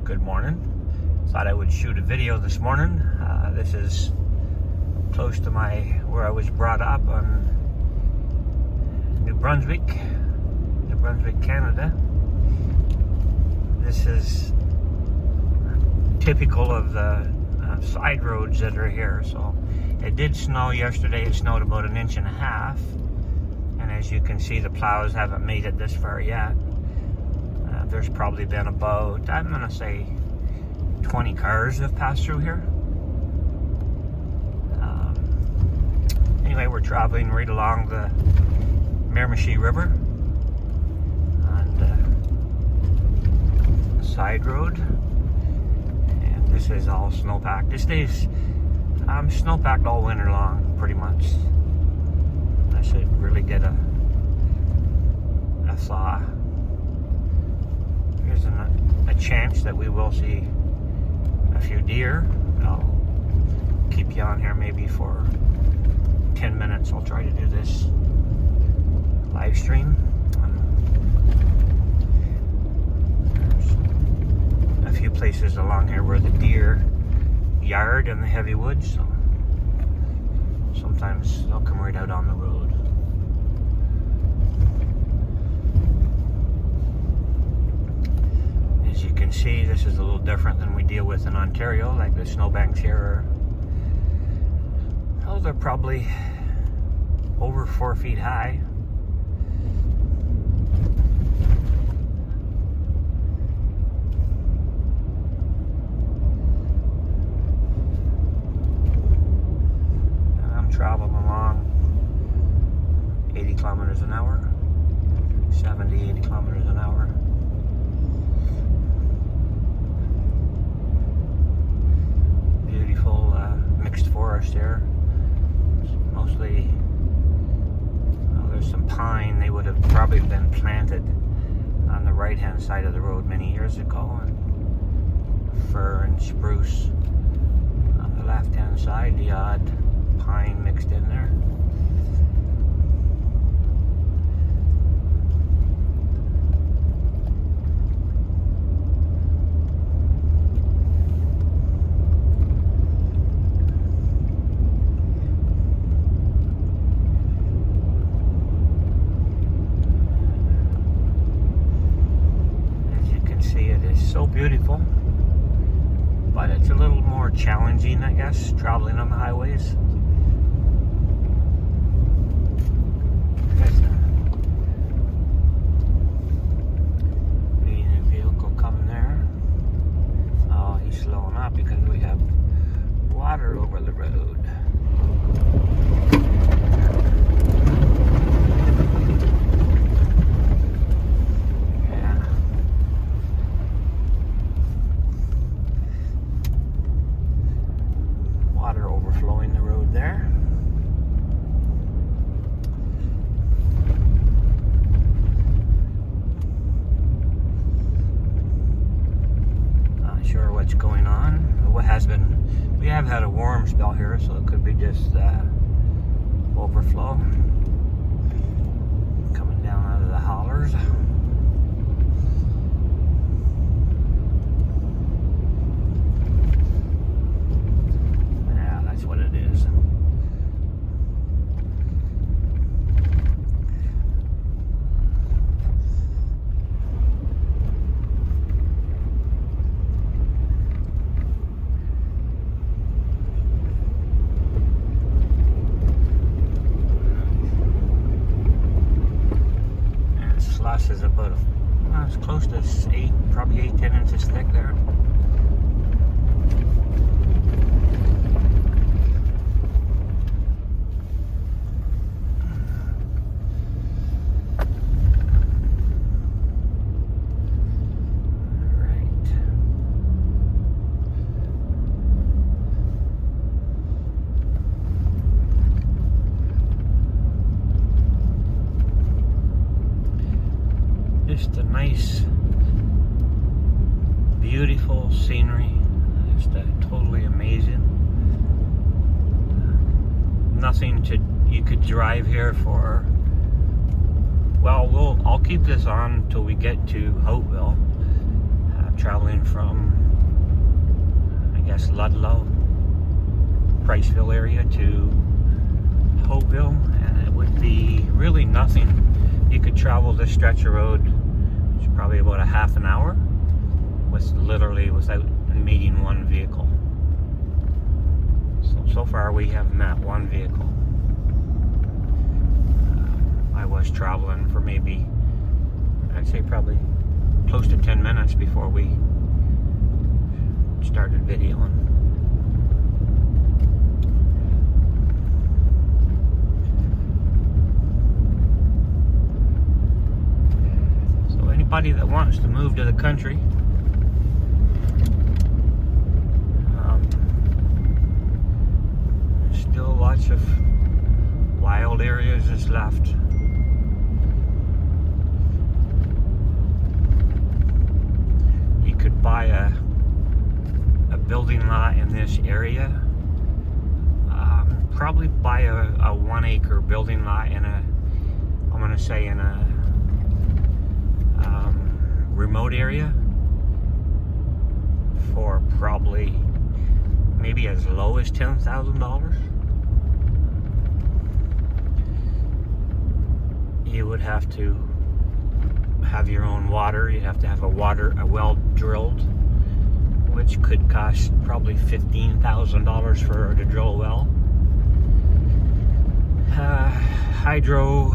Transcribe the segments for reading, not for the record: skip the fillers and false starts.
Good morning. Thought I would shoot a video this morning. This is close to where I was brought up on New Brunswick, Canada. This is typical of the side roads that are here. So it did snow yesterday. It snowed about 1.5 inches, and as you can see, the plows haven't made it this far yet. There's probably been about, I'm going to say, 20 cars have passed through here. Anyway, we're traveling right along the Miramichi River on the side road, and this is all snowpacked. This stays snowpacked all winter long, pretty much. I should really get a thaw. There's a chance that we will see a few deer. I'll keep you on here maybe for 10 minutes. I'll try to do this live stream. There's a few places along here where the deer yard in the heavy woods, so sometimes they'll come right out on the road. As you can see, this is a little different than we deal with in Ontario. Like the snowbanks here are, they're probably over 4 feet high. And I'm traveling along 80 kilometers an hour, 70, 80 kilometers an hour. Beautiful mixed forest here. Mostly, there's some pine. They would have probably been planted on the right hand side of the road many years ago, and fir and spruce on the left hand side, the odd pine mixed in there. So beautiful, but it's a little more challenging, I guess, traveling on the highways. There's a vehicle coming there. Oh, he's slowing up because we have water over the road. Overflowing the road there. Not sure what's going on. What has been? We have had a warm spell here, so it could be just overflow coming down out of the hollers. What it is. And slush is about it's close to 10 inches thick there. Just a nice, beautiful scenery. Just totally amazing. Nothing you could drive here for. Well, I'll keep this on until we get to Hopeville. Traveling line from, I guess, Ludlow, Priceville area to Hopeville, and it would be really nothing. You could travel this stretch of road, which is probably about a half an hour, without meeting one vehicle. So far we have met one vehicle. I was traveling for maybe, I'd say probably close to 10 minutes before we started videoing. So anybody that wants to move to the country, still lots of wild areas is left. You could buy a building lot in this area. Probably buy a 1 acre building lot in a remote area for probably maybe as low as $10,000. You would have to have your own water. You'd have to have a well drilled, which could cost probably $15,000 to drill a well. Hydro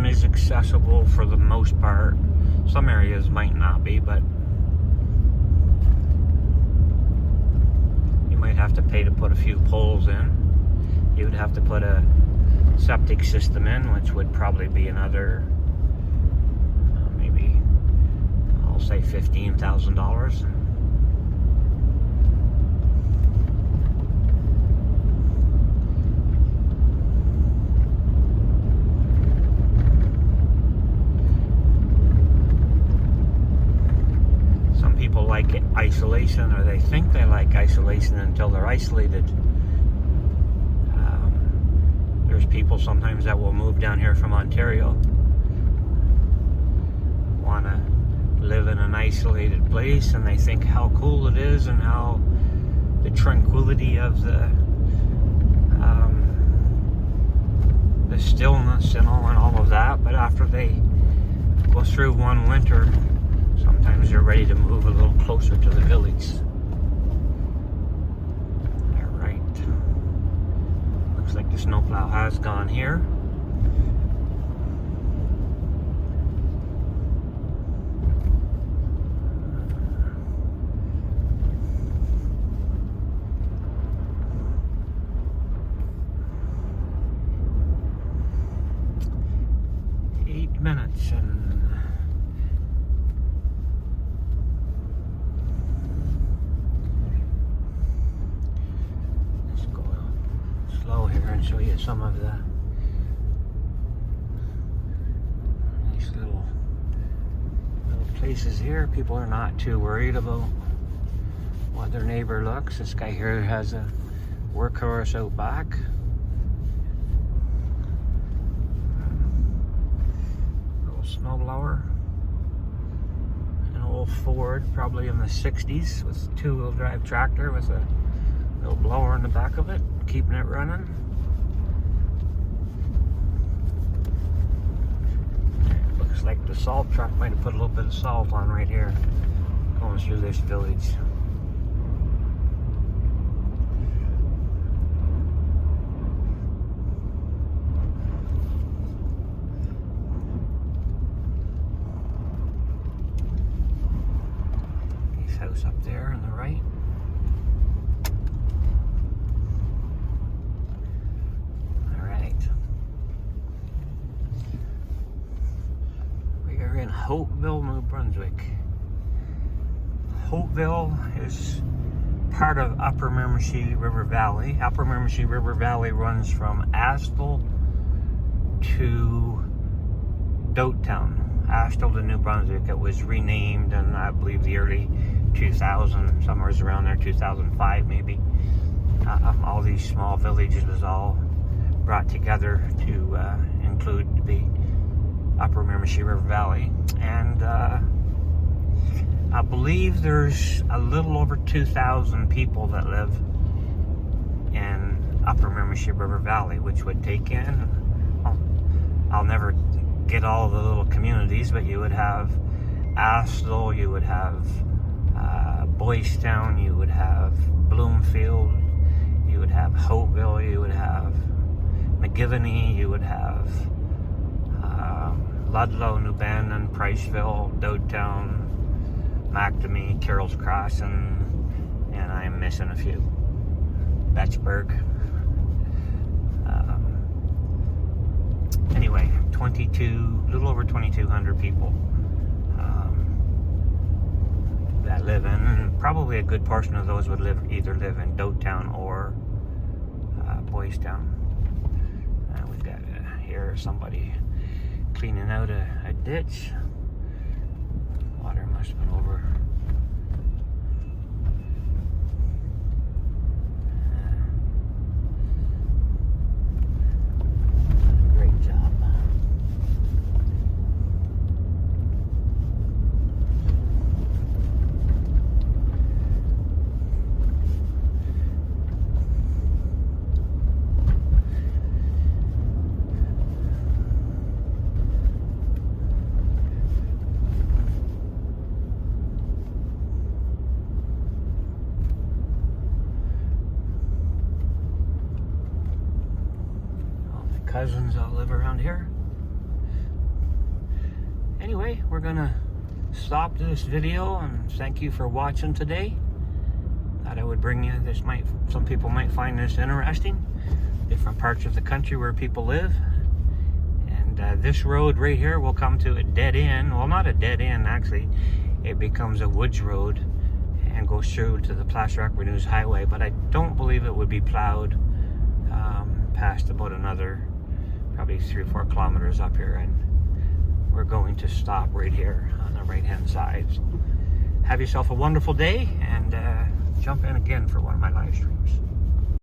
is accessible for the most part. Some areas might not be, but you might have to pay to put a few poles in. You would have to put a septic system in, which would probably be another maybe, I'll say $15,000. Some people like isolation, or they think they like isolation until they're isolated. There's people sometimes that will move down here from Ontario, want to live in an isolated place, and they think how cool it is and how the tranquility of the stillness and all of that. But after they go through one winter, sometimes they're ready to move a little closer to the village. Looks like the snowplow has gone here. Minutes and let's go slow here and show you some of the nice little places here. People are not too worried about what their neighbor looks. This guy here has a workhorse out back. Snowblower, an old Ford, probably in the 60s, with a two-wheel drive tractor with a little blower in the back of it, keeping it running. Looks like the salt truck might have put a little bit of salt on right here, going through this village. House up there on the right. All right. We are in Hopeville, New Brunswick. Hopeville is part of Upper Miramichi River Valley. Upper Miramichi River Valley runs from Astle to Dotetown. Astle to New Brunswick. It was renamed in, I believe, the early 2000, somewhere around there, 2005 maybe. All these small villages was all brought together to include the Upper Miramichi River Valley. And I believe there's a little over 2,000 people that live in Upper Miramichi River Valley, which would take in, I'll never get all of the little communities, but you would have Astle, you would have Boys Town, you would have Bloomfield, you would have Hopeville, you would have McGivney, you would have Ludlow, New Bannon, Priceville, Dodetown, Macdamy, Carroll's Crossing, and I'm missing a few. Betchburg. Anyway, little over 2,200 people that live in, and probably a good portion of those would either live in Dodetown or Boys Town. We've got here somebody cleaning out a ditch. Water must have been over. Great job. Cousins all live around here. Anyway, we're gonna stop this video and thank you for watching today. Thought I would bring you some people might find this interesting. Different parts of the country where people live. And this road right here will come to a dead end. Well, not a dead end actually. It becomes a woods road and goes through to the Place Rock Renews Highway, but I don't believe it would be plowed past about another probably 3 or 4 kilometers up here, and we're going to stop right here on the right hand side. So have yourself a wonderful day, and jump in again for one of my live streams.